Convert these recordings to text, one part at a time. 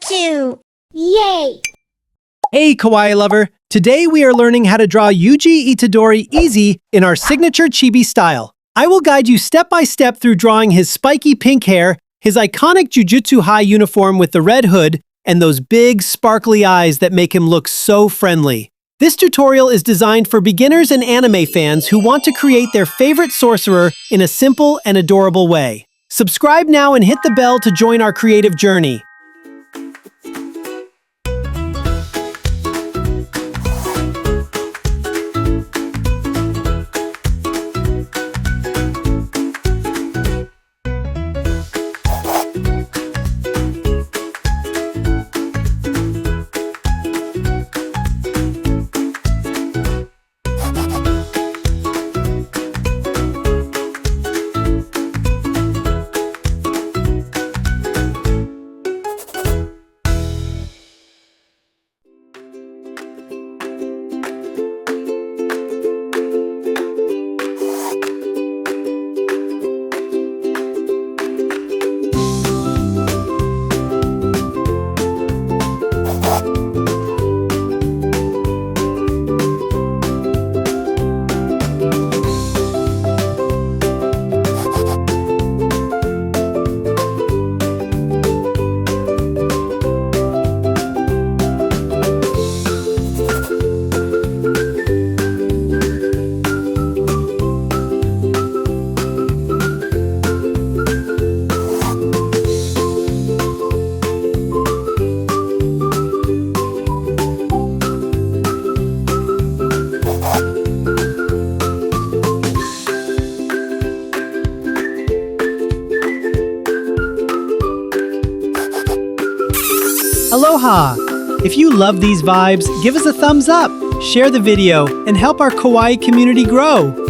so cute! Yay! Hey, Kawaii Lover! Today we are learning how to draw YUJI Itadori easy in our signature Chibi style. I will guide you step by step through drawing his spiky pink hair, his iconic Jujutsu High uniform with the red hood, and those big, sparkly eyes that make him look so friendly. This tutorial is designed for beginners and anime fans who want to create their favorite sorcerer in a simple and adorable way. Subscribe now and hit the bell to join our creative journey. Aloha! If you love these vibes, give us a thumbs up, share the video, and help our kawaii community grow.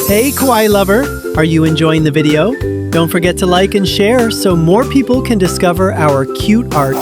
Hey Kawaii Lover, are you enjoying the video? Don't forget to like and share so more people can discover our cute art.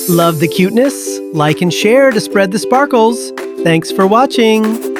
Love the cuteness? Like and share to spread the sparkles. Thanks for watching.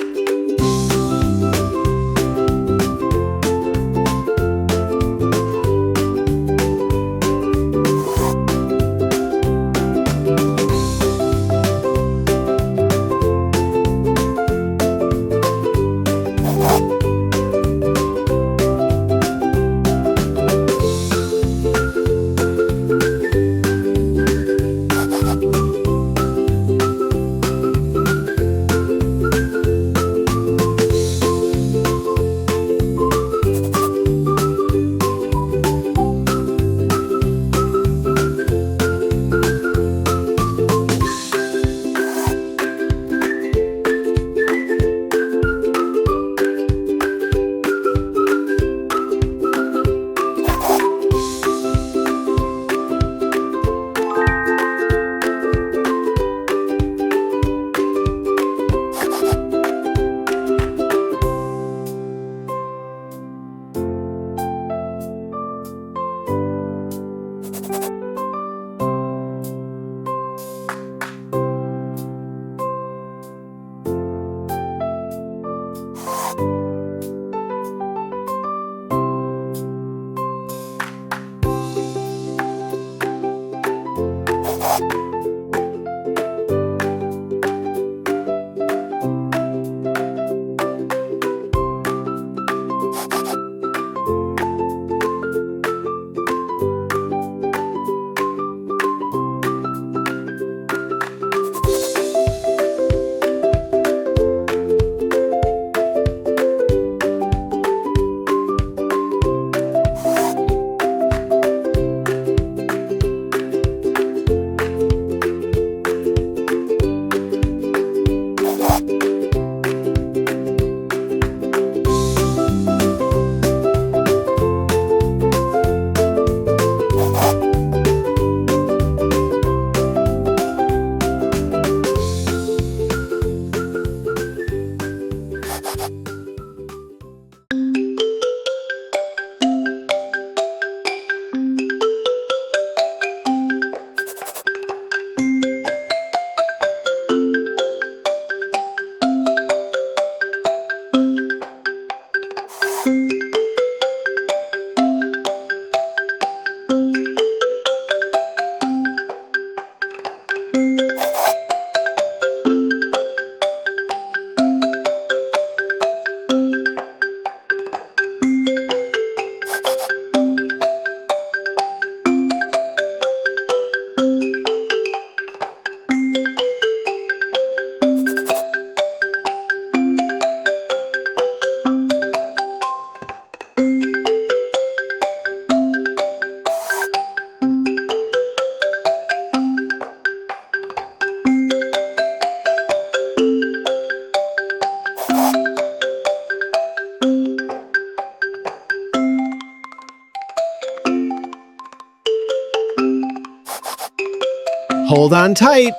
Hold on tight.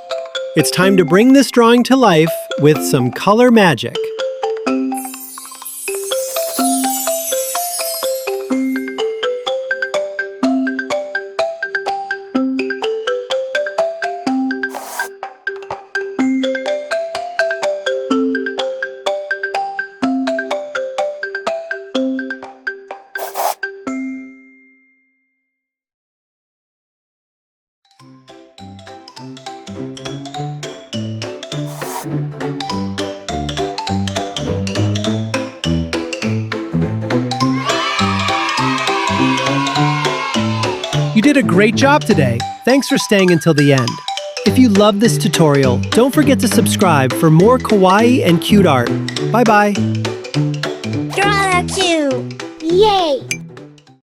It's time to bring this drawing to life with some color magic. You did a great job today. Thanks for staying until the end. If you love this tutorial, don't forget to subscribe for more kawaii and cute art. Bye-bye. Draw that too! Yay!